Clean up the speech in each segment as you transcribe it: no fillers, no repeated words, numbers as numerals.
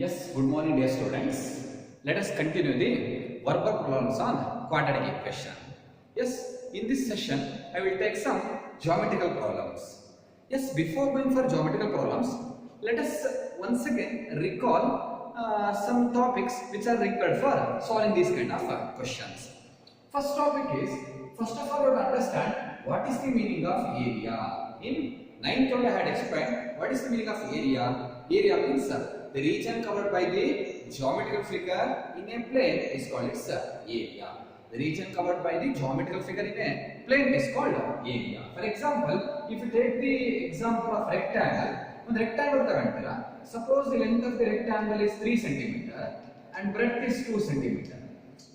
Yes, good morning dear students. Let us continue the verbal problems on quadratic equation. Yes, in this session I will take some geometrical problems. Yes, before going for geometrical problems, let us once again recall some topics which are required for solving these kind of questions. First topic is, first of all, you have to understand what is the meaning of area. In 9th only I had explained what is the meaning of area. Area means the region covered by the geometrical figure in a plane is called its area. The region covered by the geometrical figure in a plane is called area. For example, if you take the example of rectangle, one rectangle ತಗೊಂಡ್ರೆ, suppose the length of the rectangle is 3 cm and breadth is 2 cm.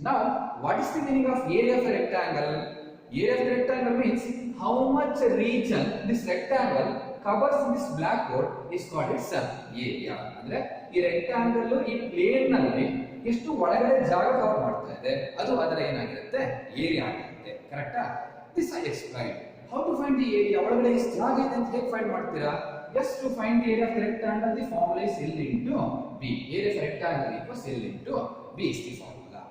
Now, what is the meaning of area of a rectangle? Area of the rectangle means how much region this rectangle covers in this blackboard is called its area. ಅಂದ್ರೆ ಈ rectangle ಈ plane ನಲ್ಲಿ ಎಷ್ಟು ಒಳಗಡೆ ಜಾಗ cover ಮಾಡ್ತಾ ಇದೆ ಅದು ಅದರ ಏನಾಗಿರುತ್ತೆ ಏರಿಯಾ ಆಗಿರುತ್ತೆ. ಕರೆಕ್ಟಾ? This I explained. How to find the area? ಒಳಗಡೆ ಎಷ್ಟು ಜಾಗ ಇದೆ ಅಂತ ಹೇಗೆ ಫೈಂಡ್ ಮಾಡ್ತೀರಾ? Yes, to find the area of the rectangle, the formula is L into B. Area of rectangle equals L into B is the formula.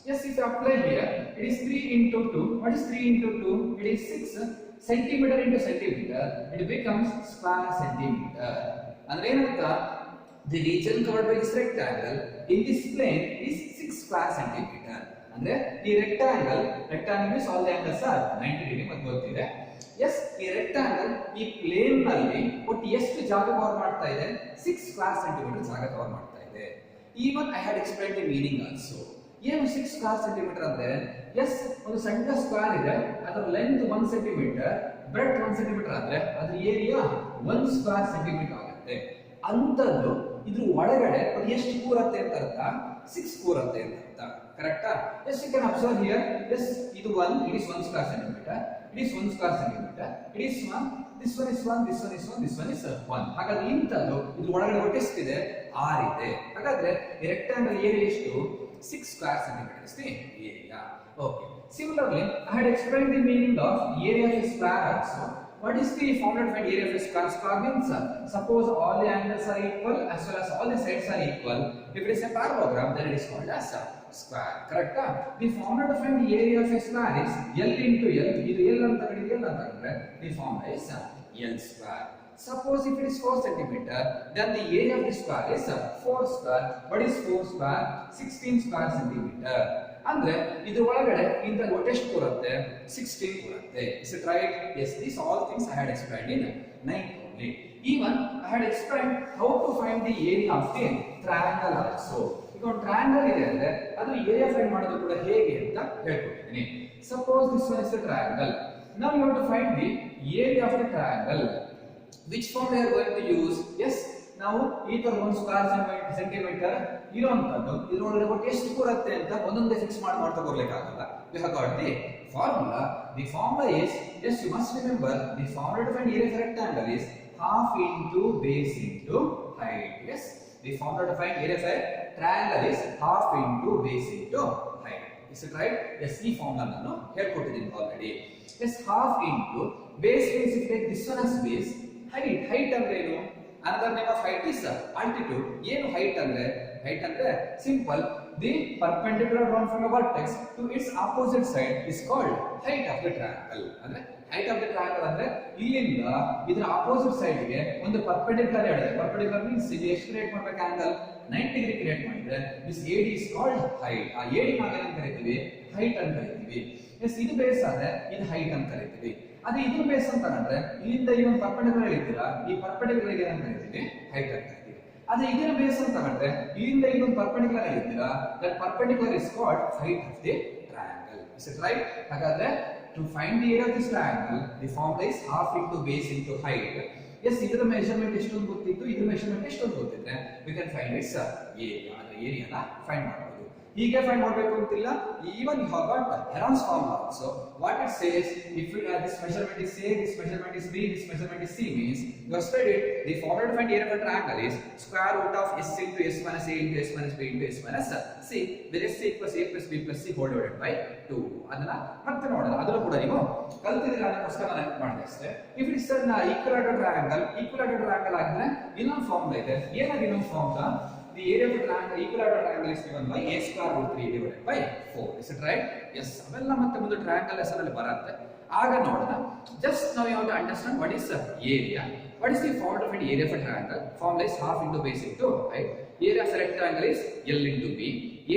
Yes, if you apply here, it is 3 into 2. What is 3 into 2? It is 6 centimeter into centimeter. It becomes square centimeter. And ಏನಂತ? The region covered by this rectangle in this plane is 6 square centimeter. ಅಂದ್ರೆ ಈ rectangle means all the angles are 90 degree ಅಂತ ಗೊತ್ತಿದೆ. Yes, ಈ rectangle ಈ plane ನಲ್ಲಿ ಒಟ್ಟು ಎಷ್ಟು ಜಾಗ ಕವರ್ ಮಾಡ್ತಾ ಇದೆ? 6 square centimeter ಜಾಗ ಕವರ್ ಮಾಡ್ತಾ ಇದೆ. Even I had explained the meaning also. ಏನು 6 ಸ್ಕ್ವೇರ್ ಸೆಂಟಿಮೀಟರ್ ಅಂದ್ರೆ, ಎಸ್ ಒಂದು ಸಣ್ಣ ಸ್ಕ್ವೇರ್ ಇದೆ, ಅದರ ಲೆಂತ್ 1 ಸೆಂಟಿಮೀಟರ್, ಬ್ರೆಡ್ 1 ಸೆಂಟಿಮೀಟರ್ ಆದ್ರೆ ಅದರ ಏರಿಯಾ 1 ಸ್ಕ್ವೇರ್ ಸೆಂಟಿಮೀಟರ್ ಆಗುತ್ತೆ. ಅಂತದ್ದು ಇದ್ರ ಒಳಗಡೆ ಅದು ಎಷ್ಟು ಕೂರತ್ತೆ ಅಂತ ಅರ್ಥ? 6 ಕೂರತ್ತೆ ಅಂತ ಅರ್ಥ. ಕರೆಕ್ಟಾ? Yes you can observe here. Yes ಇದು 1, it is 1 square centimetre, it is 1 square centimetre, it is 1, this one is 1, this one is 1, this one is 1. ಹಾಗಾದ್ರೆ ಇಂತದ್ದು ಇದ್ರ ಒಳಗಡೆ ಒಟ್ಟು ಎಷ್ಟಿದೆ? 6 ಇದೆ. ಹಾಗಾದ್ರೆ ಈ ರೆಕ್ಟಾಂಗಲ್ ಏರಿಯಾ ಎಷ್ಟು? 6 square centimeter is the area. Okay. Similarly, I had explained the meaning of area of a square also. What is the formula to find area of a square? Square means suppose all the angles are equal as well as all the sides are equal. If it is a parallelogram, then it is called as a square. Correct? The formula to find the area of a square is L into L. Idu L anta kadi L anta kandre, the formula is L square. Suppose if it is 4 centimeter, then the area of the square is 4 square. What is 4 square? 16 square centimeter. ಅಂದ್ರೆ ಇದ್ರ ಒಳಗಡೆ ಇಂತ ಒಟ್ಟು ಎಷ್ಟು ಬರುತ್ತೆ? 16 ಬರುತ್ತೆ. Is it right? Yes, these all things I had explained in 9th only. Even I had explained how to find the area of the triangle also. ಈಗ ಒಂದು ಟ್ರಯಾಂಗಲ್ ಇದೆ ಅಂದ್ರೆ ಅದು ಏರಿಯಾ ಫೈಂಡ್ ಮಾಡೋದು ಕೂಡ ಹೇಗೆ ಅಂತ ಹೇಳ್ಕೊಡ್ತೀನಿ. Suppose this one is a triangle. Now you have to find the area of the triangle. Which form we are going to use? Yes, ನಾವು ಈ ತರ 1 ಸ್ಕ್ವೇರ್ ಸೆಂಟಿಮೀಟರ್ ಇರುವಂತದ್ದು ಇದರೊಳಗೆ ಒಟ್ಟು ಎಷ್ಟು ಕೂರುತ್ತೆ ಅಂತ ಒಂದೊಂದೇ ಫಿಕ್ಸ್ ಮಾಡ್ತಾ ಬರಲಿಕ್ಕಾಗಲ್ಲ. We have got the formula. The formula is, yes, you must remember the formula to find area of rectangle is half into base into height. Yes, the formula to find area of a triangle is half into base into height. Is it right? Yes, ಈ formula ನಾನು ಹೇಳ್ಕೊಟ್ಟಿದ್ದೀನಿ already. Yes, half into base means if you take this one as base, height ಅಂದ್ರೆ ಏನು? Another name of height is altitude. ಏನು height ಅಂದ್ರೆ? Height ಅಂದ್ರೆ simple, the perpendicular drawn from a vertex to its opposite side is called height of the triangle. ಅಂದ್ರೆ height of the triangle ಅಂದ್ರೆ ಇಲ್ಲಿಂದ ಇದರ opposite side ಗೆ ಒಂದು perpendicular ಎಳೆದ್ರೆ, perpendicular means ಇದು ಎಷ್ಟು ಕ್ರಿಯೇಟ್ ಮಾಡಬೇಕು angle 90 ಡಿಗ್ರಿ ಕ್ರಿಯೇಟ್ ಮಾಡಿದ್ರೆ this AD is called height. ಆ AD ನಾವೇನು ಅಂತ ಕರೀತೀವಿ? height ಅಂತ ಕರೀತೀವಿ. ಎಸ್ ಇದು ಬೇಸ್ ಆದ್ರೆ ಇದು height ಅಂತ ಕರೀತೀವಿ. ಅದೇ ಇದ್ರ ಬೇಸ್ ಅಂತ ಅಂದ್ರೆ ಇಲ್ಲಿಂದ ಈ ಒಂದು ಪರ್ಪೆಂಡಿಕ್ಯುಲರ್ ಹೇಳಿದ್ದೀರಾ, ಈ ಪರ್ಪೆಂಡಿಕ್ಯುಲರ್ ಗೆ ಏನಂತ ಕರೀತೀವಿ? ಹೈಟ್ ಅಂತ ಕರೀತೀವಿ. ಅದೇ ಇದರ ಬೇಸ್ ಅಂತ ಅಂದ್ರೆ ಇಲ್ಲಿಂದ ಈ ಒಂದು ಪರ್ಪೆಂಡಿಕ್ಯುಲರ್ ಹೇಳಿದ್ದೀರಾ, that perpendicular is called height of the triangle. Is it right? ಹಾಗಾದ್ರೆ to find the area of this triangle, the formula is half into base into height. Yes ಇದರ ಮೆಜರ್ಮೆಂಟ್ ಎಷ್ಟೊಂದು ಗೊತ್ತಿತ್ತು, ಇದರ ಮೆಜರ್ಮೆಂಟ್ ಎಷ್ಟೊಂದು ಗೊತ್ತಿದ್ರೆ we can find its area. ಅದರ ಏರಿಯಾನ find ಮಾಡಬಹುದು. ಹೀಗೆ ಫೈಂಡ್ ಮಾಡಬೇಕು ಅಂತಿಲ್ಲ. even you have got Heron's formula also. What it says, if this measurement is A, this measurement is B, this measurement is C, means you have studied the formula to find area of a triangle is square root of S into S minus A into S minus B into S minus C, where S equals A plus B plus C whole divided by 2. ಅದನ್ನ ಮತ್ತೆ ನೋಡೋಣ. ಅದನ್ನು ಕೂಡ ನೀವು ಕಲ್ತಿದ್ದೀರಾ, ಅದಕ್ಕೋಸ್ಕರ ನಾನು ನೆನಪು ಮಾಡಿದೆ ಅಷ್ಟೇ. if it is an equilateral triangle ಆಗಿದ್ರೆ ಇನ್ನೊಂದು ಫಾರ್ಮುಲಾ ಇದೆ. ಏನಾಗಿ ಇನ್ನೊಂದು formula? the area of a triangle, equilateral triangle is given by a square root 3 divided by 4. Is it right? Yes. ಅವೆಲ್ಲ ಮತ್ತೆ ಮುಂದೆ ಟ್ರಯಾಂಗಲ್ ಹೆಸರಲ್ಲಿ ಬರುತ್ತೆ. ಆಗ ನೋಡೋಣ. Just now you have to understand what is area. What is the formula of an area of a triangle? Formula is half into base into height. Area of a rectangle is L into B.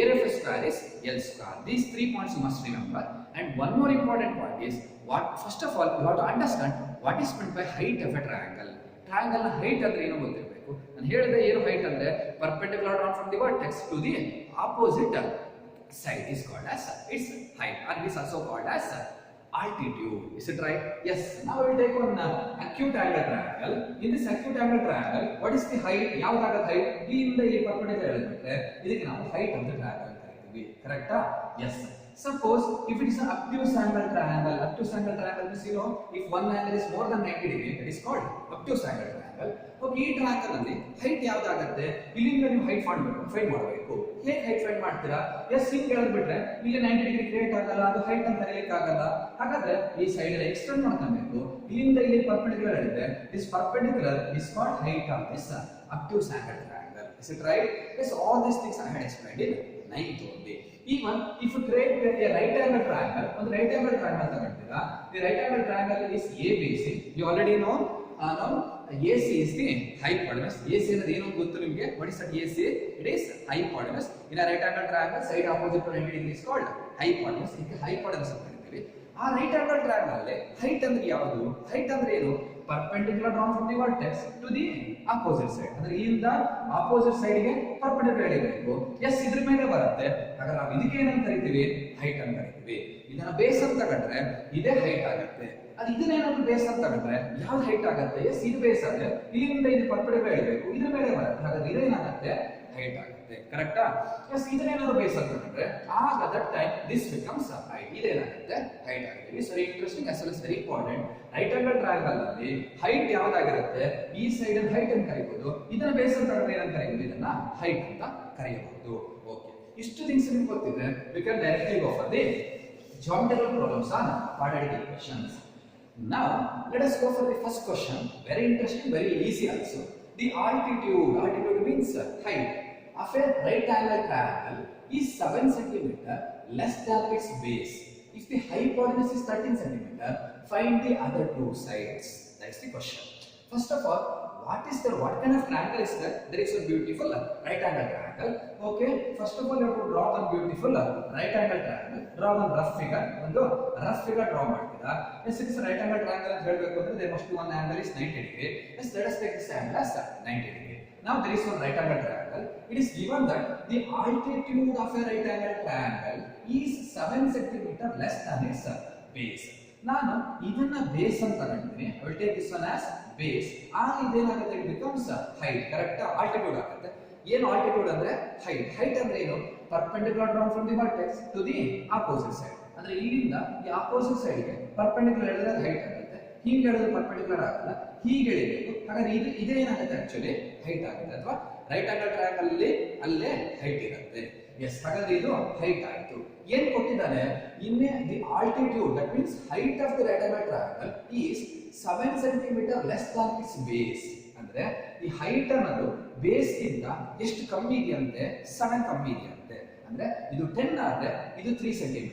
Area of a square is L square. These 3 points you must remember. And one more important point is what, first of all, you have to understand what is meant by height of a triangle. Triangle height ಅಂದ್ರೆ ಏನು ಗೊತ್ತಿರಬೇಕು. ನಾನು ಹೇಳಿದೆ ಏನು height ಅಂದ್ರೆ perpendicular drawn from the vertex to the opposite side is called as its height, or it is also called as altitude. Is it right? Yes. Now we will take one acute angle triangle. In this acute angle triangle, what is the height? ಯಾವ್ದಾಗದ height? ಇಲ್ಲಿಂದ ಇಲ್ಲಿ perpendicular ಹೇಳಿದ್ರೆ ಇದಕ್ಕೆ ನಾವು height of the triangle ಅಂತ ಕರೀತೀವಿ. ಕರೆಕ್ಟಾ? Yes. Suppose if it is an obtuse angle triangle means if one angle is more than 90 degree, that is called obtuse angle triangle. Okay, ಈ triangle ಅಲ್ಲಿ ಹೈಟ್ ಯಾವ್ದಾಗುತ್ತೆ? ಇಲ್ಲಿಂದ ನೀವು ಹೈಟ್ ಫೈಂಡ್ ಮಾಡಬೇಕು. ಹೇಗೆ height find ಮಾಡ್ತೀರಾ? ಎಸ್ ಹಿಂಗ್ ಹೇಳಿದ್ಬಿಟ್ರೆ ಇಲ್ಲಿ 90 degree create ಆಗಲ್ಲ, ಅದು ಹೈಟ್ ಅಂತ ಕರೆಯಲಿಕ್ಕೆ ಆಗಲ್ಲ. ಹಾಗಾದ್ರೆ ಈ ಸೈಡ್ ಅಲ್ಲಿ ಎಕ್ಸ್ಟೆಂಡ್ ಮಾಡ್ಕೊಬೇಕು. ಇಲ್ಲಿಂದ ಇಲ್ಲಿ ಪರ್ಪೆಂಡಿಕ್ಯುಲರ್ ಹೇಳಿದ್ರೆ this perpendicular is called height of this obtuse angle triangle. Is it right? Yes, all these things I had explained in 9th only. Even if you create a right angle triangle, ಒಂದು right angle triangle ತಗೊಳ್ತೀರಾ, the right angle triangle is ABC. You already know now AC is the hypotenuse. AC ಅನ್ನೋದು ಏನು ಗೊತ್ತು ನಿಮಗೆ? What is that AC? It is hypotenuse. In a right angle triangle, side opposite to 90 degree is called hypotenuse. ಇದಕ್ಕೆ hypotenuse ಅಂತ ಕರೀತೀವಿ. ಆ right angle triangle ಅಲ್ಲಿ height ಅಂದ್ರೆ ಯಾವುದು? height ಅಂದ್ರೆ ಏನು? perpendicular drawn from the vertex to the opposite side. ಅಂದ್ರೆ ಇಲ್ಲಿಂದ opposite side ಗೆ perpendicular ಎಳಿಬೇಕು. ಎಸ್ ಇದ್ರ ಮೇಲೆ ಬರುತ್ತೆ. ಹಾಗಾದ್ರೆ ನಾವು ಇದಕ್ಕೆ ಏನಂತ ಕರಿತೀವಿ? height ಅಂತ ಕರಿತೀವಿ. ಇದನ್ನ ಬೇಸ್ ಅಂತ ತಗೊಂಡ್ರೆ ಇದೇ height ಆಗುತ್ತೆ. ಅದು ಇದನ್ನೇನಾದ್ರೂ ಬೇಸ್ ಅಂತ ತಗೊಂಡ್ರೆ ಯಾವ್ದು height ಆಗುತ್ತೆ? ಎಸ್ ಇದು ಬೇಸ್ ಆದ್ರೆ ಇಲ್ಲಿಂದ ಇದು perpendicular ಎಳಿಬೇಕು. ಇದ್ರ ಮೇಲೆ ಬರುತ್ತೆ. ಹಾಗಾದ್ರೆ ಇದೇನಾಗುತ್ತೆ? height ಆಗುತ್ತೆ. ಕರೆಕ್ಟಾ? ಎಸ್ ಇದನ್ನೇನಾದ್ರೂ ಬೇಸ್ ಅಂತ ತಗೊಂಡ್ರೆ ಆಗ that time this becomes height. ಇದೇನಾಗುತ್ತೆ? height ಆಗುತ್ತೆ. It is very interesting as well as very important. Right angle triangle ಅಲ್ಲಿ ಹೈಟ್ ಯಾವ್ದಾಗಿರುತ್ತೆ? ಈ ಸೈಡ್ ಅನ್ನು ಹೈಟ್ ಅಂತ ಕರೀಬಹುದು. ಇದನ್ನ ಬೇಸ್ ಅಂತ ತಗೊಂಡ್ರೆ ಏನಂತ ಕರೀಬಹುದು? ಇದನ್ನ ಹೈಟ್ ಅಂತ ಕರೆಯಬಹುದು. ಓಕೆ, ಇಷ್ಟು ಥಿಂಗ್ಸ್ ನಿಮಗೆ ಗೊತ್ತಿದ್ರೆ we can directly go for the geometrical problems on quadratic equations. Now let us go for the first question. Very interesting, very easy also. The altitude means height of a right angle triangle is 7 cm less than its base. If the hypotenuse is 13 cm, find the other two sides. That's the question. First of all, what kind of triangle is that? There is a beautiful right angle triangle. Okay, first of all you have to draw one beautiful right angle triangle. Draw one rough figure. ಒಂದು rough figure draw ಮಾಡ್ತೀರಾ. Yes, it is a right angle triangle ಅಂತ ಹೇಳಬೇಕು ಅಂದ್ರೆ there must be one angle is 90 degree. Yes, let us take this angle as 90 degree. Now there is one right angle triangle. It is given that the altitude of a right angle triangle is 7 cm less than its base. ನಾನು ಇದನ್ನ base ಅಂತ ತಗೊಂಡಿದ್ದೀನಿ. I will take this one as base. ಆಗ ಇದೇನಾಗುತ್ತೆ? It becomes height. Correct? altitude ಆಗುತ್ತೆ. ಏನು altitude ಅಂದ್ರೆ height. height ಅಂದ್ರೆ ಏನು? perpendicular drawn from the vertex to the opposite side. ಅಂದ್ರೆ ಇಲ್ಲಿಂದ ಈ opposite side ಗೆ perpendicular ಹೇಳಿದ್ರೆ height ಆಗುತ್ತೆ. ಹೀಗೆ ಹೇಳಿದ್ರೆ perpendicular ಆಗಲ್ಲ, ಹೀಗೆ ಎಳಿಬೇಕು. ಹಾಗಾದ್ರೆ ಇದೇನಾಗುತ್ತೆ? ಆಕ್ಚುಲಿ height ಆಗುತ್ತೆ. ಅಥವಾ ರೈಟ್ ಆಂಗಲ್ ಟ್ರಯಾಂಗಲ್ ಅಲ್ಲಿ ಅಲ್ಲೇ height ಇರುತ್ತೆ. ಎಸ್, ಹಾಗಾದ್ರೆ ಇದು height ಆಯಿತು. ಏನ್ ಕೊಟ್ಟಿದ್ದಾನೆ? ಇನ್ನೇ the altitude, that means height of the right angle triangle is 7 cm less than its base. ಅಂದ್ರೆ ಈ height ಅನ್ನೋದು ಬೇಸ್ ಗಿಂತ ಎಷ್ಟು ಕಮ್ಮಿ ಇದೆಯಂತೆ? 7 ಕಮ್ಮಿ ಇದೆಯಂತೆ. ಅಂದ್ರೆ ಇದು 10 ಆದ್ರೆ ಇದು 3 cm,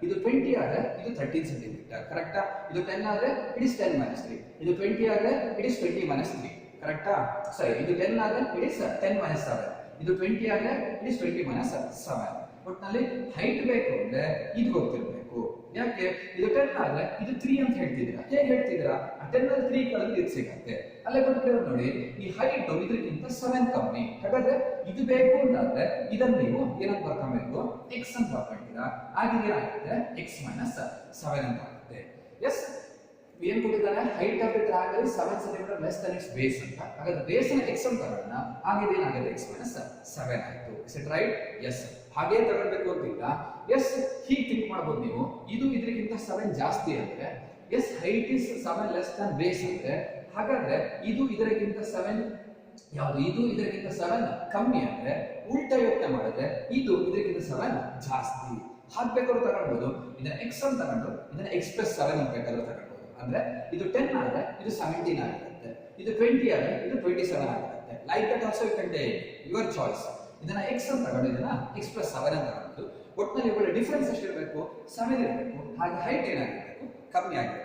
ಇದು 20 ಆದ್ರೆ ಇದು 13 cm. ಕರೆಕ್ಟಾ? ಇದು 10 ಆದ್ರೆ it is 10 minus 3, ಇದು 20 ಆದ್ರೆ it is 20 minus 3. ಕರೆಕ್ಟಾ? ಸರಿ, ಇದು 10 ಆದ್ರೆ it is 10 minus 7, ಇದು 20 ಆದ್ರೆ it is 20 minus 7. ಒಟ್ಟಿನಲ್ಲಿ ಹೈಟ್ ಬೇಕು ಅಂದ್ರೆ ಇದು ಗೊತ್ತಿರಬೇಕು. ಯಾಕೆ? ಇದು 10 ಆದ್ರೆ ಇದು 3 ಅಂತ ಹೇಳ್ತಿದ್ದೀರಾ. ಹೇಗೆ ಹೇಳ್ತಿದ್ದೀರಾ? ಆ 10 ಅಲ್ಲಿ 3 ಕಳೆದ್ರೆ ಇದು ಸಿಗುತ್ತೆ. ಅಲ್ಲೇ ಗೊತ್ತಿರೋ ನೋಡಿ, ಈ ಹೈಟ್ ಇದಕ್ಕಿಂತ 7 ಕಮ್ಮಿ. ಹಾಗಾದ್ರೆ ಇದು ಬೇಕು ಅಂತಾದ್ರೆ ಇದನ್ನ ನೀವು ಏನಂತ ಬರ್ಕೊಬೇಕು? x ಅಂತ ಬರ್ಕೊಂತೀರಾ. ಆಗ ಏನಾಗುತ್ತೆ? x minus 7 ಅಂತ ಆಗುತ್ತೆ. ಎಸ್, ಏನ್ ಕೊಟ್ಟಿದ್ದಾರೆ? height of the triangle is 7 cm less than its base ಅಂತ. ಹಾಗಾದ್ರೆ ಬೇಸ್ ಅನ್ನ x ಅಂತ ತಗೊಳ್ಳೋಣ. ಆಗ ಏನಾಗುತ್ತೆ? x minus 7 ಆಯ್ತು. Is it right? Yes. ಹಾಗೆ ತಗೊಳ್ಬೇಕು ಅಂತಿಲ್ಲ. ಎಸ್, ಹೀಗೆ ಥಿಂಕ್ ಮಾಡಬಹುದು ನೀವು. ಇದು ಇದಕ್ಕಿಂತ 7 ಜಾಸ್ತಿ ಅಂದ್ರೆ S, height is 7 less than base ಅಂದ್ರೆ ಹಾಗಾದ್ರೆ ಇದು ಇದಕ್ಕಿಂತ 7 ಯಾವುದು? ಇದು ಇದಕ್ಕಿಂತ 7 ಕಮ್ಮಿ ಅಂದ್ರೆ ಉಲ್ಟಾ ಯೋಚನೆ ಮಾಡಿದ್ರೆ ಇದು ಇದಕ್ಕಿಂತ 7 ಜಾಸ್ತಿ. ಹಾಕ್ಬೇಕಾದ್ರೂ ತಗೊಳ್ಬಹುದು. ಇದನ್ನ x ಅಂತ ತಗೊಂಡು ಇದನ್ನ x plus 7 ಅಂತ ಬೇಕಾದ್ರೂ ತಗೊಳ್ಬಹುದು. ಅಂದ್ರೆ ಇದು 10 ಆದ್ರೆ ಇದು 17 ಆಗಿರುತ್ತೆ, ಇದು 20 ಆದ್ರೆ ಇದು 27 ಆಗಿರುತ್ತೆ. Like that also you can take your choice. ಇದನ್ನ x ಅಂತ ತಗೊಂಡು ಇದನ್ನ x plus 7 ಅಂತ ತಗೊಂಡು ಒಟ್ಟಿನಲ್ಲಿ ಇವುಗಳ ಡಿಫರೆನ್ಸ್ ಎಷ್ಟಿರಬೇಕು 7 ಇರಬೇಕು. ಹಾಗೆ ಹೈಟ್ ಏನಾಗಿರಬೇಕು ಕಮ್ಮಿ ಆಗಿರಬೇಕು.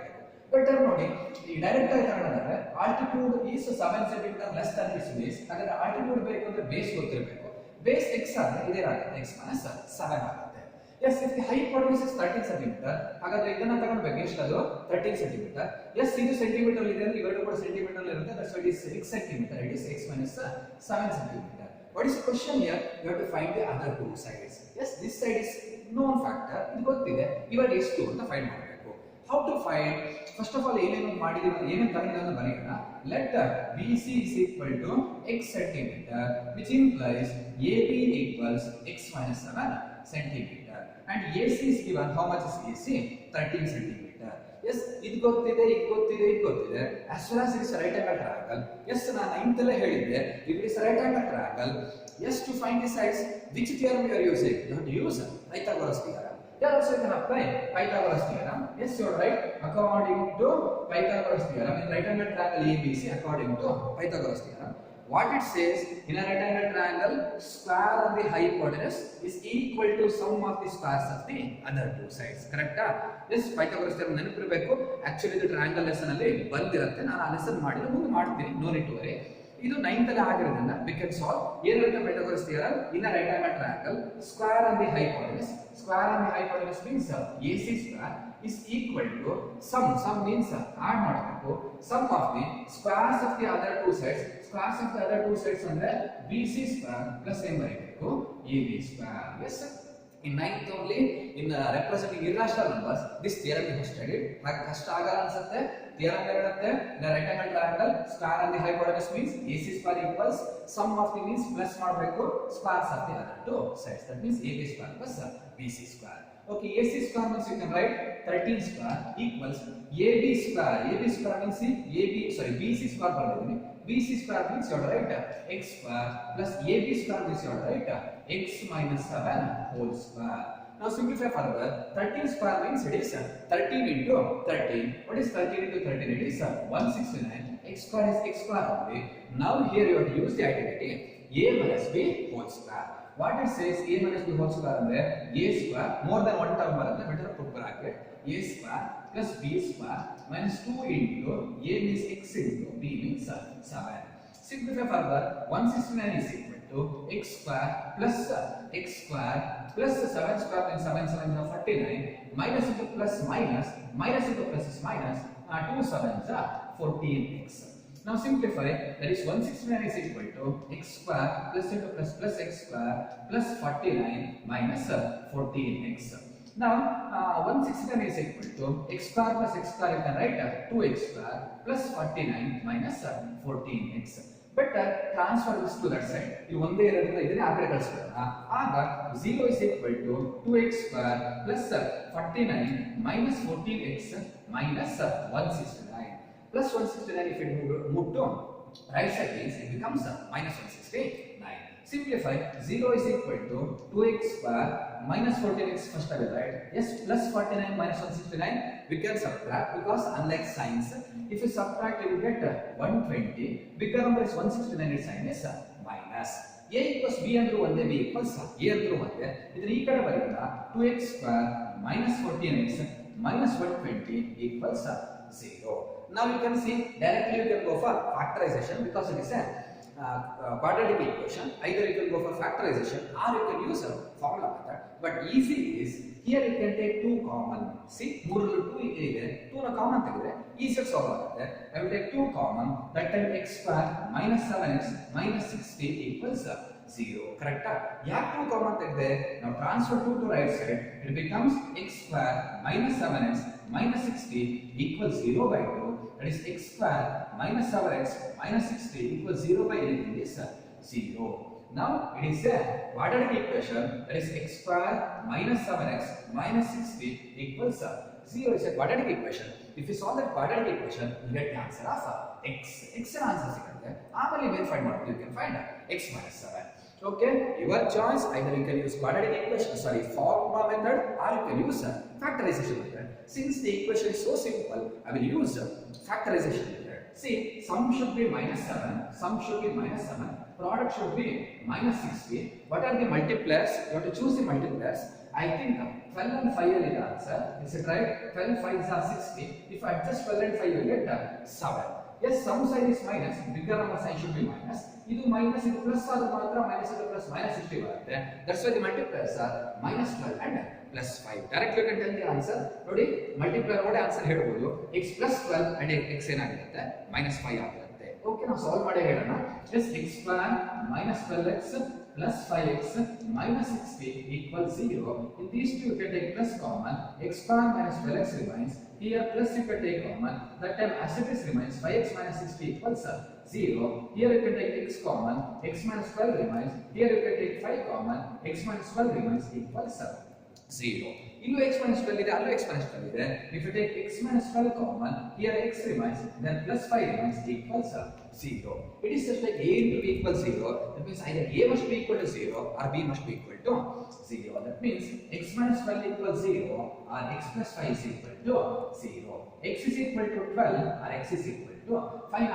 ಬೆಟರ್ ನೋಡಿ ಈ ಡೈರೆಕ್ಟ್ ಆಗಿ ತಗೊಂಡ್ರೆ altitude is 7 centimetre less than it's base. ಹಾಗಾದ್ರೆ ಆಲ್ಟಿಟ್ಯೂಡ್ ಬೇಕು ಅಂದ್ರೆ ಬೇಸ್ ಗೊತ್ತಿರಬೇಕು. ಬೇಸ್ x ಆದ್ರೆ ಇದೇನಾಗುತ್ತೆ x minus 7 ಆಗುತ್ತೆ. Yes, if the height is 13 centimeter, ಹಾಗಾದ್ರೆ ಇದನ್ನ ತಗೊಳ್ಬೇಕು ಎಷ್ಟದು 13 centimeter. Yes, ಇದು ಸೆಂಟಿಮೀಟರ್ ಇದೆ ಅಂದ್ರೆ ಇವೆರಡು ಕೂಡ ಸೆಂಟಿಮೀಟರ್ ಇರುತ್ತೆ. That's why it is 6 centimeter. It is x minus 7 centimeter. What is the question here? You have to find the other two sides. Yes, this side is known factor. ಇದು ಗೊತ್ತಿದೆ. ಇವಾಗ ಎಷ್ಟು ಅಂತ ಫೈಂಡ್ ಮಾಡಬೇಕು. How to find? First of all, ಏನೇನು ಮಾಡಿದೀವಿ ಏನೇನು ತಗೊಂಡಿರೋದು ಬರೆಯೋಣ. Let BC is equal to x centimeter, which implies AB equals x minus 7 centimeter. And AC is given. How much is AC? 13 centimeter. Yes, ಇದು ಗೊತ್ತಿದೆ. As well as it is a right angle triangle. Yes, ನಾನು 9th ಅಲ್ಲೇ ಹೇಳಿದ್ದೆ. If it is a right angle triangle, yes, to find the sides, which theorem you are using? You have to use Pythagoras theorem. Here also you can apply Pythagoras theorem. Yes, you are right. According to Pythagoras theorem, in right angle triangle ABC, according to Pythagoras theorem, what it says, in a right angle triangle, square of the hypotenuse is equal to sum of the squares of the other two sides. Correct? Yes, Pythagoras theorem ನೆನಪಿರಬೇಕು. Actually ಇದು triangle lesson ಅಲ್ಲಿ ಬಂದಿರುತ್ತೆ. ನಾನು ಆ lesson ಮಾಡಿದ್ರೆ ಮುಂದೆ ಮಾಡ್ತೀನಿ. No need to worry. ಇದು 9th ಅಲ್ಲಿ ಆಗಿರೋದ್ರಿಂದ we can solve. ಏನಿರುತ್ತೆ Pythagoras theorem? In a right angle triangle, square on the hypotenuse means AC square is equal to sum means add ಮಾಡಬೇಕು. Sum of the squares of the other two sides ಅಂದ್ರೆ BC square plus ಏನು ಬರೀಬೇಕು AB square. Yes, in 9th only in representing irrational numbers this theorem we have studied. ಹಾಗೆ ಕಷ್ಟ ಆಗಲ್ಲ ಅನ್ಸುತ್ತೆ. theorem ಏನಿರುತ್ತೆ, the right angle triangle square on the hypotenuse means AC square equals sum of the means plus ಮಾಡಬೇಕು squares of the other two sides. That means AB square plus BC square. Okay, AC square means you can write 13 square equals AB square. AB square means BC square ಬರೆದಿದ್ದೀನಿ. BC square means you have to write x square plus AB square means you have to write x minus 7 whole square. Now simplify further. 13 square means it is 13 into 13. What is 13 into 13? It is 169. X square is x square only. Now here you have to use the identity a minus b whole square. What it says a minus b whole square ಅಂದ್ರೆ a square more than one term ಬರುತ್ತೆ. better put bracket a square plus b square minus 2 into a means x into b means 7. Simplify further. 169 is equal to x square plus 7 square means 7 7 are 49 minus into plus into plus is minus 2 7s are 14x. Now simplify. That is 169 is equal to x square plus into plus x square plus 49 minus 14x. Now 169 is equal to x square plus x square. You can write 2x square plus 49 minus 14x. Better transfer this to that side. You ಒಂದೇ ಇರೋದ್ರಿಂದ ಇದನ್ನೇ ಆ ಕಡೆ ಕಳಿಸ್ಬಿಡೋಣ. ಆಗ 0 is equal to 2x square plus 49 minus 14x minus 169. Plus 169 if it move to right side means it becomes minus 169. Simplify. 0 is equal to 2x square minus 14x first I will write. Yes, plus 49 minus 169 we can subtract because unlike signs if you subtract you will get 120. Bigger number is 169, its sign is minus. A equals b ಅಂದ್ರೂ ಒಂದೇ, b equals a ಅಂದ್ರೂ ಒಂದೇ. ಇದನ್ನ ಈ ಕಡೆ ಬರೆಯೋಣ. 2x square minus 14x minus 120 equals 0. Now you can see directly you can go for factorization because it is a quadratic equation. Either you can go for factorization or you can use a formula method. But easy is here you can take 2 common. See, 3 2 ಇದೆ, 2 ನ common ತೆಗೆದ್ರೆ ಈಸಿಯಾಗಿ solve ಆಗುತ್ತೆ. I will take 2 common. That time x square minus 7x minus 60 equals 0. Correct? ಯಾಕೆ 2 common ತೆಗೆದೆ? Now transfer 2 to right side. It becomes x square minus 7x minus 60 equals 0 by 2. That is x square minus 7x minus 60 equals 0 by anything is 0. Now it is a quadratic equation. That is x square minus 7x minus 60 equals 0 is a quadratic equation. If you solve that quadratic equation, you get the answer of x. X answer ಸಿಗುತ್ತೆ. ಆಮೇಲೆ ಏನು find ಮಾಡ್ತೀವಿ? You can find x minus 7. Okay, your choice. Either you can use quadratic equation, formula method, or you can use factorization method. Since the equation is so simple, I will use factorization method. See, sum should be -7, sum should be -7, product should be -60. What are the multipliers? You have to choose the multipliers. I think 12 and 5 is the answer. Is it right? 12 5s are 60. If I adjust 12 and 5, you get 7. Yes, sum sign is minus, bigger number sign should be minus. Idu minus, idu plus ಆದ ಮಾತ್ರ minus idu plus minus 50 ಬರುತ್ತೆ. That's why the multipliers are -12 and +5. Directly you can tell the answer. ನೋಡಿ multiplier ನೋಡಿ answer ಹೇಳ್ಬೋದು. x plus 12 and x ಏನಾಗಿರುತ್ತೆ? -5 ಆಗಿರುತ್ತೆ. Okay, ನಾವು solve ಮಾಡಿ ಹೇಳೋಣ. Yes, x square -12x plus 5x minus 60 equals 0. In these two you can take plus common. X square minus 12x remains. Here plus you can take common. That time as it is remains 5x minus 60 equals 0. Here you can take x common. X minus 12 remains. Here you can take 5 common. X minus 12 remains equals 0. Illu x minus 12 ಇದೆ, ಅಲ್ಲೂ x minus 12 ಇದೆ. If you take x minus 12 common, here x remains, then plus 5 remains equals 0. It is just like a into b equals 0. That means either a must be equal to 0 or b must be equal to 0. That means x minus 12 equals 0 or x plus 5 is equal to 0. X is equal to 12 or x is equal to 5.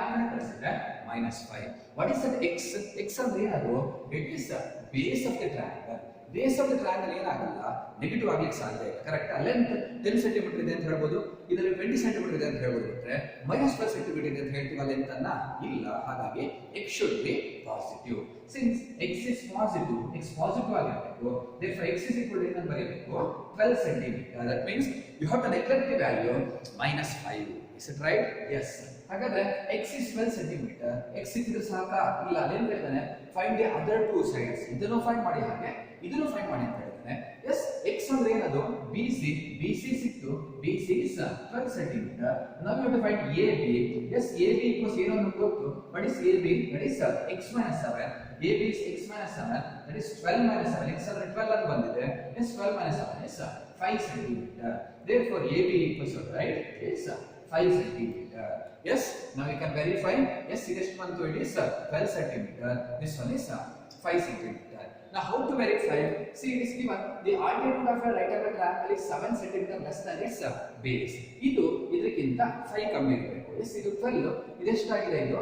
-5. What is that x? X ಅಂದ್ರೆ ಅದು it is the base of the triangle. Base of the triangle ಏನಾಗಲ್ಲ, negative ಆಗ್ಲಿಕ್ಕೆ ಸಾಧ್ಯ ಇಲ್ಲ. Correct? Length 10 centimetre ಇದೆ ಅಂತ ಹೇಳ್ಬೋದು, ಇದರಲ್ಲಿ 20 ಸೆಂಟಿಮೀಟರ್ ಇದೆ ಅಂತ ಹೇಳ್ಬೋದು. ಬಿಟ್ರೆ -12 ಸೆಂಟಿಮೀಟರ್ ಇದೆ ಅಂತ ಹೇಳ್ತೀವಿ, ಲೆಂತ್ ಅನ್ನ ಇಲ್ಲ. ಹಾಗಾಗಿ x should be positive. Since x is positive, x positive ಆಗಿರಬೇಕು. Therefore x is equal to ಏನಂತ ಬರೀಬೇಕು? 12 centimeter. That means you have to neglect the value -5. Is it right? Yes. ಹಾಗಾದ್ರೆ x is 12 centimeter. x ಸಿಕ್ಕಿದ್ರೆ ಸಾಕಾ? ಇಲ್ಲ, ಅದೇನ್ ಹೇಳ್ತಾನೆ, find the other two sides. ಇದನ್ನು ಫೈಂಡ್ ಮಾಡಿ, ಹಾಗೆ ಇದನ್ನು ಫೈಂಡ್ ಮಾಡಿ ಅಂತ ಹೇಳ್ತಾನೆ. ಎಸ್, x ಅಂದ್ರೆ ಏನದು? BC ಸಿಕ್ತು. BC is 12 centimeter. Now you have to find AB. Yes, AB equals ಏನು ಅಂತ ಗೊತ್ತು. What is AB? That is x minus 7. AB is x minus 7. That is 12 minus 7. x ಅಂದ್ರೆ 12 ಅಂತ ಬಂದಿದೆ. Yes, 12 minus 7 is 5 centimeter. Therefore AB equals, right, is 5 centimeter. Yes, now we can verify. Yes, this one to it is 12 centimeter. This one is 5 centimeter. Now how to verify? See, it is given the altitude of a right angle triangle is 7 centimeter less than its base. ಇದು ಇದಕ್ಕಿಂತ 5 ಕಮ್ಮಿ ಇರಬೇಕು. S, ಇದು 12, ಇದೆಷ್ಟಾಗಿದೆ? ಇದು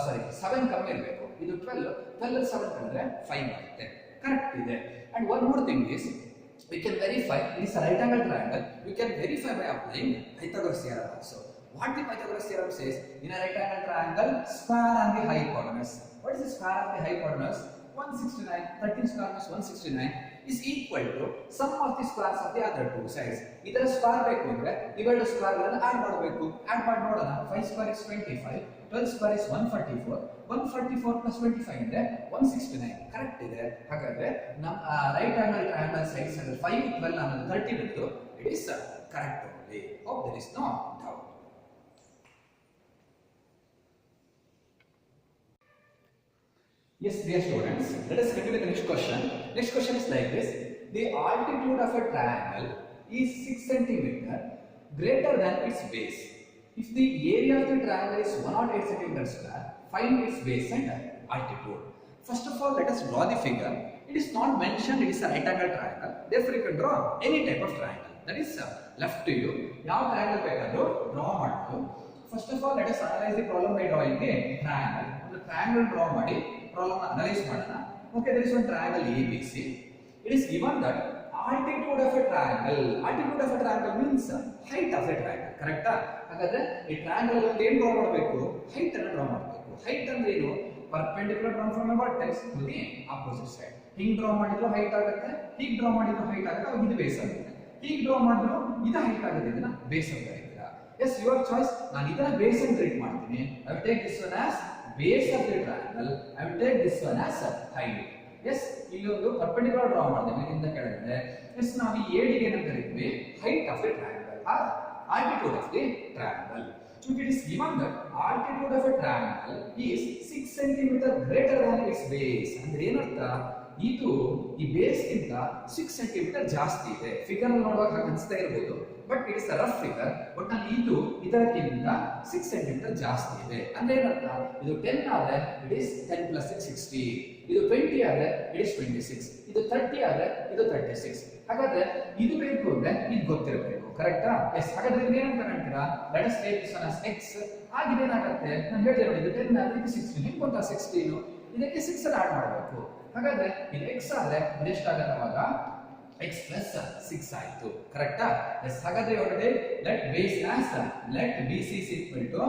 ಸಾರಿ 7 ಕಮ್ಮಿ ಇರಬೇಕು. ಇದು 12 ಅಲ್ಲಿ 7 ಕಳೆದ್ರೆ 5 ಆಗುತ್ತೆ. ಕರೆಕ್ಟ್ ಇದೆ. And one more thing is, we can verify it is a right angle triangle. We can verify by applying Pythagoras theorem also. What the Pythagoras theorem says? In a right angle triangle, square on the hypotenuse. What is the square of the hypotenuse? 169. 13 square plus 169 is equal to sum of the squares of the other two sides. ಇದರ square ಬೇಕು ಅಂದ್ರೆ ಇವೆರಡು square ಗಳನ್ನು add ಮಾಡಬೇಕು. Add ಮಾಡಿ ನೋಡೋಣ. 5 square is 25, 12 square is 144, 144 plus 25 ಅಂದ್ರೆ 169. Correct ಇದೆ. ಹಾಗಾದ್ರೆ ನಮ್ಮ ರೈಟ್ ಆಂಗಲ್ ಟ್ರಯಾಂಗಲ್ ಸೈಡ್ಸ್ ಅಂದ್ರೆ 5, 12 ಅನ್ನೋದು 13 ಇತ್ತು. It is correct only. Hope there is no doubt. Yes, dear students, let us continue the next question. Next question is like this. The altitude of a triangle is 6 centimeter greater than its base. If the area of the triangle is 108 centimeter square, find its base and altitude. First of all, let us draw the figure. It is not mentioned it is a right angle triangle. Therefore, you can draw any type of triangle. That is left to you. ಯಾವ triangle ಬೇಕಾದರೂ draw ಮಾಡಬಹುದು. First of all, let us analyze the problem by drawing a triangle. The triangle draw ಮಾಡಿ problem analyze ಮಾಡೋಣ. Okay, there is one triangle ABC. It is given that altitude of a triangle. Altitude of a triangle means height of a triangle. Correct? ಹಾಗಾದ್ರೆ ಈ triangle ಅಲ್ಲಿ ಏನು draw ಮಾಡಬೇಕು? Height ಅನ್ನು draw ಮಾಡಬೇಕು. Height ಅಂದ್ರೆ ಏನು? Perpendicular draw from a vertex to the opposite side. ಹಿಂಗ್ ಡ್ರಾ ಮಾಡಿದ್ರು ಹೈಟ್ ಆಗುತ್ತೆ, ಹೀಗೆ ಡ್ರಾ ಮಾಡಿದ್ರು ಹೈಟ್ ಆಗುತ್ತೆ, ಅವಾಗ ಇದು ಬೇಸ್ ಆಗುತ್ತೆ. ಹೀಗೆ ಡ್ರಾ ಮಾಡಿದ್ರು ಇದು ಹೈಟ್ ಆಗುತ್ತೆ, ಇದನ್ನ ಬೇಸ್ ಅಂತ ಕರೀತೀರಾ. S, your choice. ನಾನು ಇದನ್ನ ಬೇಸ್ ಅಂತ ಟ್ರೀಟ್ ಮಾಡ್ತೀನಿ. I will take this one as base of the triangle. I will take this one as height. Yes, ಇಲ್ಲಿ ಒಂದು perpendicular draw ಮಾಡಿದೆ ಮೇಲಿಂದ ಕೆಳಗಡೆ. Yes, ನಾವು ಈ AD ಗೆ ಏನಂತ ಕರೀತೀವಿ? Height of the triangle or altitude of the triangle. If it is given that altitude of a triangle is 6 centimeter greater than its base, ಅಂದ್ರೆ ಏನರ್ಥ? ಇದು ಈ ಬೇಸ್ ಗಿಂತ 6 ಸೆಂಟಿಮೀಟರ್ ಜಾಸ್ತಿ ಇದೆ. ಫಿಗರ್ ನೋಡುವಾಗ ಅನಿಸ್ತಾ ಇರಬಹುದು, but it is a rough figure. But ನಾನು ಇದು ಇದಕ್ಕಿಂತ 6 ಸೆಂಟಿಮೀಟರ್ ಜಾಸ್ತಿ ಇದೆ. ಅಂದ್ರೆ ಏನರ್ಥ? ಇದು 10 ಆದ್ರೆ ಇಟ್ ಇಸ್ 10 plus 6 60. ಇದು 20 ಆದ್ರೆ ಇಟ್ ಇಸ್ 26. ಇದು 30 ಆದ್ರೆ ಇದು 36. ಹಾಗಾದ್ರೆ ಇದು ಬೇಕು ಅಂದ್ರೆ ಇದು ಗೊತ್ತಿರಬೇಕು. ಕರೆಕ್ಟಾ? ಎಸ್. ಹಾಗಾದ್ರೆ ಏನಂತ ಹೇಳ್ತೀರಾ? Let us take this one as x ಆಗಿದೇನಾಗುತ್ತೆ ನಾನು ಹೇಳಿದೆ ನೋಡಿ, ಇದು 10 ಆದ್ರೆ ಇದು 16, ನಿಮ್ಗೆ ಗೊತ್ತಾ 16, ಇದಕ್ಕೆ 6 ಅನ್ನು ಆಡ್ ಮಾಡಬೇಕು. ಹಾಗಾದ್ರೆ ಇದು x ಆದ್ರೆ ಇದೆಷ್ಟಾಗುತ್ತೆ ಅವಾಗ x plus 6 ಆಯ್ತು. ಕರೆಕ್ಟಾ? ಎಸ್. ಹಾಗಾದ್ರೆ ಹೊರಟೆ let base as let BC is equal to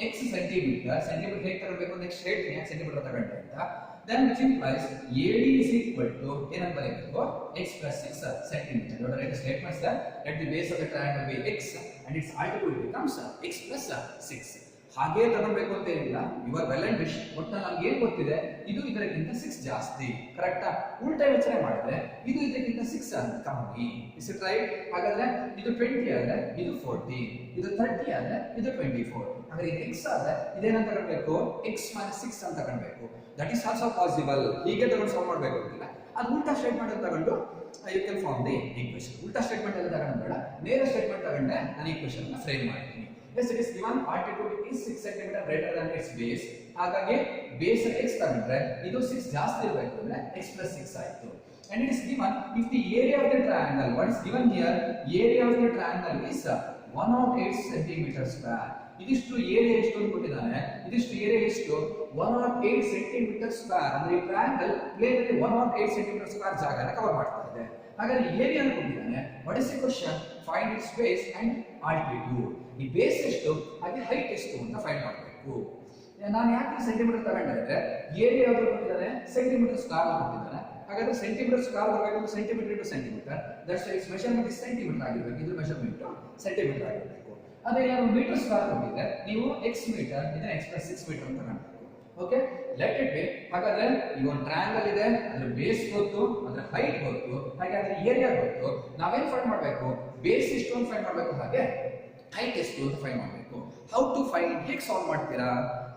x centimetre. Centimetre ಹೇಗೆ ತಗೊಳ್ಬೇಕು ನೆಕ್ಸ್ಟ್ ಹೇಳ್ತೀನಿ, ಯಾಕೆ ಸೆಂಟಿಮೀಟರ್ ತಗೊಂಡೆ ಅಂತ. then which implies AD is equal to ಏನಂತ ಬರೆಯಬೇಕು x plus 6 centimeter. Note the statements that let the base of the triangle be x and its altitude becomes x plus 6. ಹಾಗೆ ತಗೊಳ್ಬೇಕು ಅಂತ ಏನಿಲ್ಲ, your well and wish. But ನಮ್ಗೆ ಏನ್ ಗೊತ್ತಿದೆ, ಇದು ಇದಕ್ಕಿಂತ 6 ಜಾಸ್ತಿ. ಕರೆಕ್ಟಾ? ಉಲ್ಟಾ ಯೋಚನೆ ಮಾಡಿದ್ರೆ ಇದು ಇದಕ್ಕಿಂತ 6 ಕಮ್ಮಿ. Is it right? ಹಾಗಾದ್ರೆ ಇದು 20 ಆದ್ರೆ ಇದು 40, ಇದು 30 ಆದ್ರೆ ಇದು 24. ಹಾಗಾದ್ರೆ ಇದು x ಆದ್ರೆ ಇದೇನಂತ ತಗೊಳ್ಬೇಕು x minus 6 ಅಂತ ತಗೊಳ್ಬೇಕು. That is also possible. ಹೀಗೆ ತಗೊಂಡು ಸಾಲ್ವ್ ಮಾಡಬೇಕು ಅಂತಿಲ್ಲ, ಅದು ಉಲ್ಟಾ ಸ್ಟೇಟ್ಮೆಂಟ್ ಅಂತ ತಗೊಂಡು you can form the equation. ಉಲ್ಟಾ ಸ್ಟೇಟ್ಮೆಂಟ್ ಎಲ್ಲ ತಗೊಂಡು ಬೇಡ, ನೇರ ಸ್ಟೇಟ್ಮೆಂಟ್ ತಗೊಂಡೆ ನಾನು ಈಕ್ವೇಷನ್ ಅನ್ನು ಫ್ರೇಮ್ ಮಾಡ್ತೀನಿ. Yes, it is given altitude is 6 cm greater than its base. ಹಾಗಾಗಿ ಬೇಸ್ x ತಗೊಂಡ್ರೆ ಇದು 6 ಜಾಸ್ತಿ ಇರಬೇಕು ಅಂದ್ರೆ x plus 6 ಆಯ್ತು. And it is given if the area of the triangle, what is given here, area of the triangle is 108 centimeter square. ಇದಿಷ್ಟು area ಎಷ್ಟು ಅಂತ ಕೊಟ್ಟಿದ್ದಾನೆ, ಇದಿಷ್ಟು ಏರಿಯಾ ಎಷ್ಟು 108 centimeter square. ಅಂದ್ರೆ ಈ ಟ್ರಯಾಂಗಲ್ ಪ್ಲೇನ್ ಅಲ್ಲಿ 108 centimeter square ಜಾಗನ ಕವರ್ ಮಾಡ್ತಾ ಇದೆ. ಹಾಗಾದ್ರೆ ಏರಿಯಾ ಅಂತ ಕೊಟ್ಟಿದ್ದಾನೆ. What is the question? Find it's base and altitude. ಈ ಬೇಸ್ ಎಷ್ಟು ಹಾಗೆ ಹೈಟ್ ಎಷ್ಟು ಅಂತ ಫೈಂಡ್ ಮಾಡಬೇಕು. ನಾನು ಯಾಕೆ ಸೆಂಟಿಮೀಟರ್ ತಗೊಂಡಿದ್ರೆ ಏರಿಯಾ ಯಾವುದು ಕೊಟ್ಟಿದ್ದಾರೆ, ಸೆಂಟಿಮೀಟರ್ ಸ್ಕ್ವೇರ್ ಕೊಟ್ಟಿದ್ದಾರೆ. ಹಾಗಾದ್ರೆ ಸೆಂಟಿಮೀಟರ್ ಸ್ಕ್ವೇರ್ ಬರಬೇಕು, centimetre two centimetre, that's it's measurement is centimetre ಆಗಿರಬೇಕು. ಇದು ಮೆಜರ್ಮೆಂಟ್ ಸೆಂಟಿಮೀಟರ್ ಆಗಿರಬೇಕು. ಅದೇ ನಾನು ಮೀಟರ್ ಸ್ಕ್ವೇರ್ ಕೊಟ್ಟಿದ್ದೆ, ನೀವು x ಮೀಟರ್ ಇದನ್ನ x plus 6 ಮೀಟರ್ ಅಂತ ತಗೊಳ್ಬೇಕು. Okay, let it be. ಹಾಗಾದ್ರೆ ಈ ಒಂದು ಟ್ರಯಾಂಗಲ್ ಇದೆ, ಅದರ ಬೇಸ್ ಗೊತ್ತು, ಅದರ ಹೈಟ್ ಗೊತ್ತು, ಹಾಗೆ ಅದರ ಏರಿಯಾ ಗೊತ್ತು. ನಾವೇನ್ ಫೈಂಡ್ ಮಾಡಬೇಕು, ಬೇಸ್ ಎಷ್ಟು ಅಂತ ಫೈಂಡ್ ಮಾಡಬೇಕು, ಹಾಗೆ ಹೈಟ್ ಎಷ್ಟು ಅಂತ ಫೈಂಡ್ ಮಾಡಬೇಕು. ಹೌ ಟು ಫೈಂಡ್, ಹೇಗೆ ಸಾಲ್ವ್ ಮಾಡ್ತೀರಾ,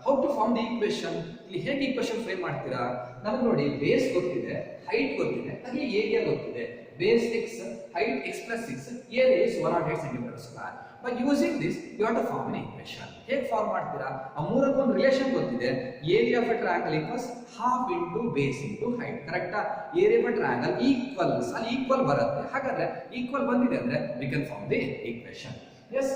how to form the equation, ಇಲ್ಲಿ ಹೇಗೆ ಈಕ್ವೇಷನ್ ಫ್ರೇಮ್ ಮಾಡ್ತೀರಾ. ನಮಗೆ ನೋಡಿ ಬೇಸ್ ಗೊತ್ತಿದೆ, ಹೈಟ್ ಗೊತ್ತಿದೆ, ಹಾಗೆ ಏರಿಯಾ ಗೊತ್ತಿದೆ. Base x, height x plus 6, area is 108 centimeter square. By using this, you have to form an equation. ಹೇಗೆ ಫಾರ್ಮ್ ಮಾಡ್ತೀರಾ, ಆ ಮೂರಕ್ಕೆ ಒಂದು ರಿಲೇಷನ್ ಗೊತ್ತಿದೆ. Area of a triangle equals half into base into height. ಕರೆಕ್ಟಾ? Area of a triangle equals, ಅಲ್ಲಿ equal ಬರುತ್ತೆ. ಹಾಗಾದ್ರೆ ಈಕ್ವಲ್ ಬಂದಿದೆ ಅಂದ್ರೆ we can form the equation. Yes,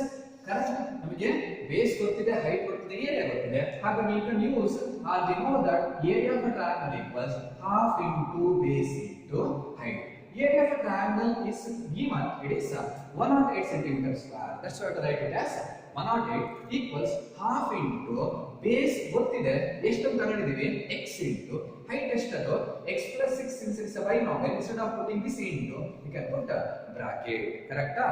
correct. ನಮಗೆ ಬೇಸ್ ಗೊತ್ತಿದೆ, ಹೈಟ್ ಗೊತ್ತಿದೆ, ಏರಿಯಾ ಗೊತ್ತಿದೆ. ಹಾಗಾಗಿ you can use or we know that area of a triangle equals half into base into height. Area of a triangle is given, it is 108 centimeter square. That's why I write it as 108 equals half into base ಗೊತ್ತಿದೆ, ಎಷ್ಟು ತಗೊಂಡಿದ್ದೀವಿ x into height ಎಷ್ಟದು x plus 6 since it's a binomial. Instead of putting this into, you can put a bracket. ಕರೆಕ್ಟಾ?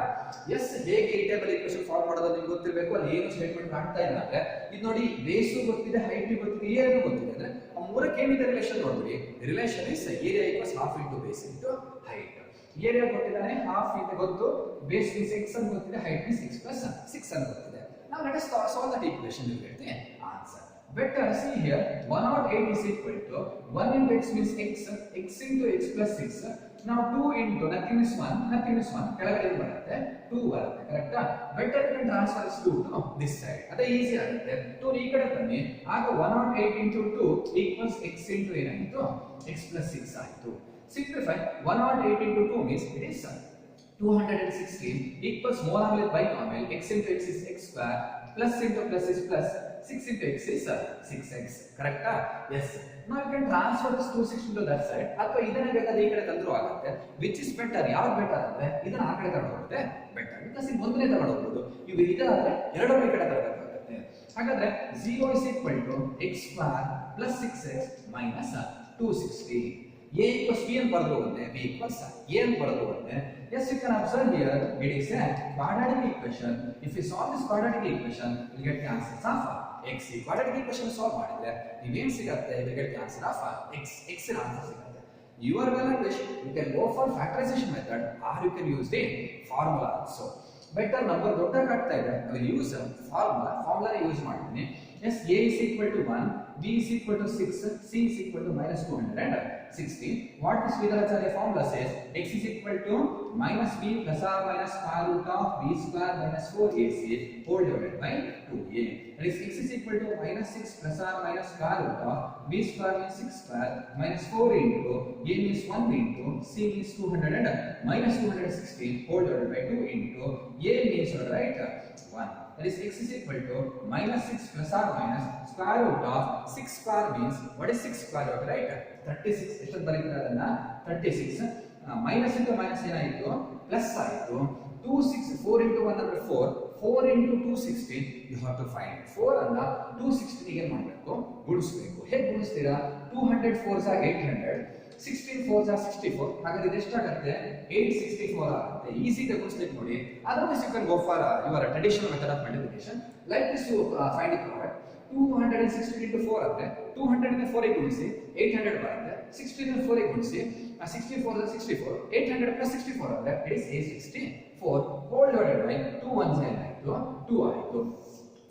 S. ಹೇಗೆ ಈ table equation form ಮಾಡೋದು ನಿಮ್ಗೆ ಗೊತ್ತಿರಬೇಕು. ಅಲ್ಲಿ ಏನು ಸ್ಟೇಟ್ಮೆಂಟ್ ಕಾಣ್ತಾ ಇಲ್ಲ ಅಂದ್ರೆ ಇದು ನೋಡಿ, ಬೇಸು ಗೊತ್ತಿದೆ, ಹೈಟ್ ಗೊತ್ತಿದೆ, ಏರಿಯಾ ಗೊತ್ತಿದೆ ಅಂದ್ರೆ ಆ ಮೂರಕ್ಕೆ ಏನಿದೆ ರಿಲೇಷನ್ ನೋಡ್ಬಿಡಿ. Relation is area equals half into base into height. Area ಕೊಟ್ಟಿದ್ದಾನೆ, ಹಾಫ್ ಇದೆ ಗೊತ್ತು, ಬೇಸ್ is 6 ಅಂತ ಗೊತ್ತಿದೆ, ಹೈಟ್ is 6 plus 6 ಅಂತ ಗೊತ್ತಿದೆ. Now let us solve that equation. You get the answer. Better see here, 108 is equal to 1 into x means x, x into x plus 6. Now 2 into nothing is 1, nothing is 1. ಕೆಳಗಡೆ ಏನು ಬರುತ್ತೆ, 2 ಬರುತ್ತೆ. ಕರೆಕ್ಟಾ? Better you can transfer is 2 to this side. ಅದೇ easy ಆಗುತ್ತೆ. 2 ಈ ಕಡೆ ಬನ್ನಿ, ಆಗ 108 into 2 equals x into ಏನಾಯಿತು, x plus 6 ಆಯಿತು. Simplify, 108 into 2 means it is 216 equals monomial binomial. X into x is x square, plus into plus is plus, 6 into x is 6x. Correcta? Yes. Now you can transfer this 216 to that side. ಅಥವಾ ಇದನ್ನ ಬೇಕಾದ್ರೆ ಈ ಕಡೆ ತಂದ್ರು ಆಗುತ್ತೆ. Which is better? ಯಾವ್ದು better ಅಂದ್ರೆ ಇದನ್ನ ಆ ಕಡೆ ತಗೊಂಡು ಹೋಗುತ್ತೆ ಬೆಟರ್. ಬಿಕಾಸ್ ಇದು ಒಂದನೇ ತಗೊಂಡು ಹೋಗ್ಬೋದು. ಇವು ಇದಾದ್ರೆ ಎರಡನೇ ಕಡೆ ತರಬೇಕಾಗುತ್ತೆ. ಹಾಗಾದ್ರೆ 0 is equal to x square plus 6x minus 260. A equals B and ಬರೆದ್ರು ಒಂದೇ, B equals A and ಬರೆದ್ರು ಒಂದೇ. Yes, you can observe here, it is a quadratic equation. If you solve this quadratic equation, you will get the answer of x. ಈ quadratic equation solve ಮಾಡಿದ್ರೆ ನೀವೇನು ಸಿಗುತ್ತೆ, you will get the answer of x. x ನ answer ಸಿಗುತ್ತೆ. Your well and wish, you can go for factorization method or you can use the formula also. Better number ದೊಡ್ಡದಾಗ್ತಾ ಇದೆ, I will use formula use ಮಾಡ್ತೀನಿ. Yes, A is equal to 1, B is equal to 6, C is equal to minus 216. What this Vidalacharya formula says, x is equal to minus b plus or minus square root of b square minus 4ac whole divided by 2a. That is, x is equal to minus 6 plus or minus square root of b square means 6 square minus 4 into a means 1 into c means 200 minus 216 whole divided by 2 into a means, right, 1. that is x is equal to minus 6 plus or minus square root of 6 square means what is 6 square root, right? 36. ಎಷ್ಟು ಬರೀತೀರಾ ಅದನ್ನ 36 minus into minus ಏನಾಯಿತು plus ಆಯಿತು 2 6 4 into 1 ಅಂದ್ರೆ 4 into 216 you have to find 4 ಅನ್ನ 216 ಗೆ ಮಾಡಬೇಕು ಗುಣಿಸಬೇಕು. ಹೇಗೆ ಗುಣಿಸ್ತೀರಾ 200 4s are 800 16 4s are 64 ಹಾಗಾದ್ರೆ ಇದು ಎಷ್ಟಾಗುತ್ತೆ 864 ಆಗುತ್ತೆ. ಈಸಿ ಗೆ ಗುಣಿಸ್ಲಿಕ್ಕೆ ನೋಡಿ. Otherwise you can go for your traditional method of multiplication like this you find the product 216 into 4 ಅಂದ್ರೆ 200 ನ 4 ಗೆ ಗುಣಿಸಿ 800 ಬರುತ್ತೆ 16 ನ 4 ಗೆ ಗುಣಿಸಿ 64 is 64 800 plus 64 ಅಂದ್ರೆ it is 864 whole divided by 2 ones ಏನಾಯಿತು 2 ಆಯಿತು.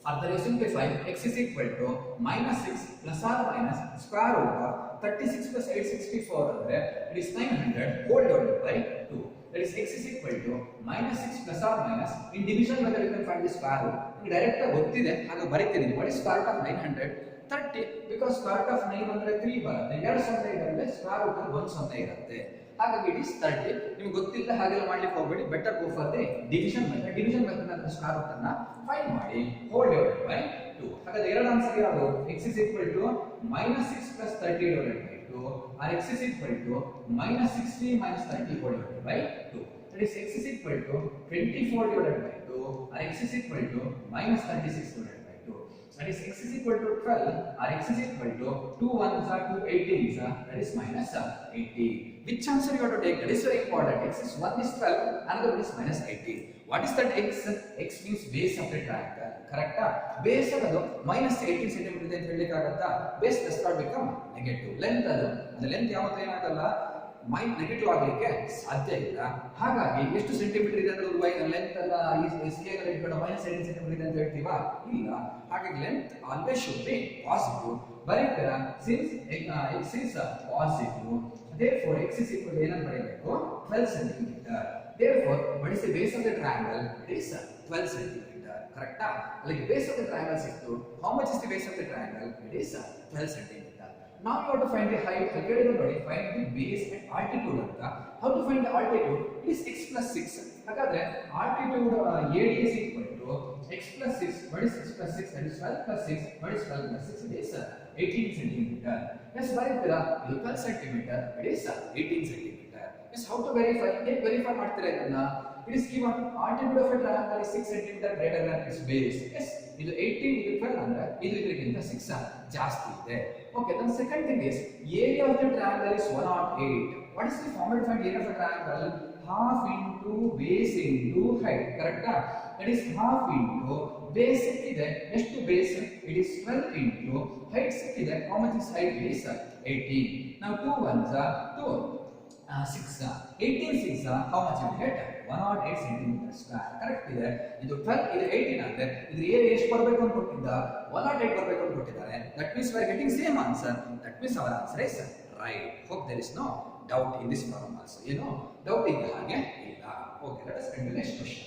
Further you simplify x is equal to minus 6 plus or minus square root of 36 plus 864 ಅಂದ್ರೆ it is 900 whole divided by 2. That is x is equal to minus 6 plus or minus in division method you can find the square root. ನಿಮಗೆ direct ಆಗಿ ಗೊತ್ತಿದೆ ಹಾಗೆ ಬರೀತೀನಿ. what is square root of 900 30 because square root of 9 ಅಂದ್ರೆ 3 ಬರುತ್ತೆ. 2 ಸೊನ್ನೆ ಇದ್ದರೆ square root ಅಲ್ಲಿ 1 ಸೊನ್ನೆ ಇರುತ್ತೆ. ಹಾಗಾಗಿ it is 30. ನಿಮಗೆ ಗೊತ್ತಿಲ್ಲ ಹಾಗೆಲ್ಲ ಮಾಡ್ಲಿಕ್ಕೆ ಹೋಗಬೇಡಿ. Better go for the division method. Division method ಅಂದ್ರೆ ಸ್ಕ್ವೇರ್ ರೂಟ್ ಅನ್ನ ಫೈಂಡ್ ಮಾಡಿ whole divided by 2. ಹಾಗಾದ್ರೆ ಎರಡು ಆನ್ಸರ್ ಯಾವುದು x is equal to minus 6 plus 30 divided by 2 or x is equal to minus 60 minus 30 whole divided by 2. That is x is equal to 24 divided by 2 or x is equal to minus 36 divided by 2. That is x is equal to 12 or x is equal to 2 1s are 2 18s are that is minus 80. Which answer you have to take? That is very important. X is 1 is 12, another one is minus 18. What is that x? X means base of the triangle. Correct? Base ಅದು minus 18 cm ಇದೆ ಅಂತ ಹೇಳಲಿಕ್ಕೆ ಆಗುತ್ತಾ? Base does not become negative. Length ಅದು length ಯಾವತ್ತೂ ಏನಾಗಲ್ಲ negative ಆಗಲಿಕ್ಕೆ ಸಾಧ್ಯ ಇಲ್ಲ. ಹಾಗಾಗಿ ಎಷ್ಟು ಸೆಂಟಿಮೀಟರ್ ಇದೆ ಅಂದ್ರೆ ಲೆಂತ್ ಅಲ್ಲ ಈ ಸ್ಕೇಲ್ ಅಲ್ಲಿ ಇಟ್ಕೊಂಡು minus 18 cm ಇದೆ ಅಂತ ಹೇಳ್ತೀವಾ? ಇಲ್ಲ. ಹಾಗಾಗಿ length always should be positive. ಬರೀತೀರಾ since x is positive therefore x is equal to ಏನಂತ ಬರೆಯಬೇಕು 12 cm. therefore what is the base of the triangle? It is 12 cm. correct? Like base of the triangle ಸಿಕ್ತು. how much is the base of the triangle? It is 12 cm. now you have to find the height. ಹೇಳಿದ್ರು ನೋಡಿ find the base and altitude ಅಂತ. how to find the altitude? It is x plus 6. ಹಾಗಾದ್ರೆ altitude AD is equal to x plus 6. what is 6 plus 6? that is 12 plus 6. what is 12 plus 6? It is 18 centimeter. Yes, ಬರೀತೀರಾ ಇದು 12 centimeter. it is 18 centimeter. Yes, how to verify? ಹೇಗೆ verify ಮಾಡ್ತೀರಾ ಇದನ್ನ? it is given altitude of a triangle is 6 centimeter greater than its base. Yes, ಇದು 18 ಇದು 12 ಅಂದ್ರೆ ಇದು ಇದಕ್ಕಿಂತ 6 ಜಾಸ್ತಿ ಇದೆ. okay, then second thing is area of the triangle is 108. what is the formula to find area of a triangle? half into base into height. correct? that is half into base ಸಿಕ್ಕಿದೆ ಎಷ್ಟು base? it is 12 into height ಸಿಕ್ಕಿದೆ. how much is height? it is 18. now 2 ones are 2 6 18 6 how much you get? 108 centimeter square. Correct ಇದೆ. ಇದು 12 ಇದು 18 ಅಂದ್ರೆ ಇದು area ಎಷ್ಟು ಬರಬೇಕು ಅಂತ ಕೊಟ್ಟಿದ್ದ 108 ಬರಬೇಕು ಅಂತ ಕೊಟ್ಟಿದ್ದಾರೆ. that means we are getting same answer. that means our answer is right. hope there is no doubt in this problem also. doubt ಇದ್ದ ಹಾಗೆ ಇಲ್ಲ. okay, let us continue next question.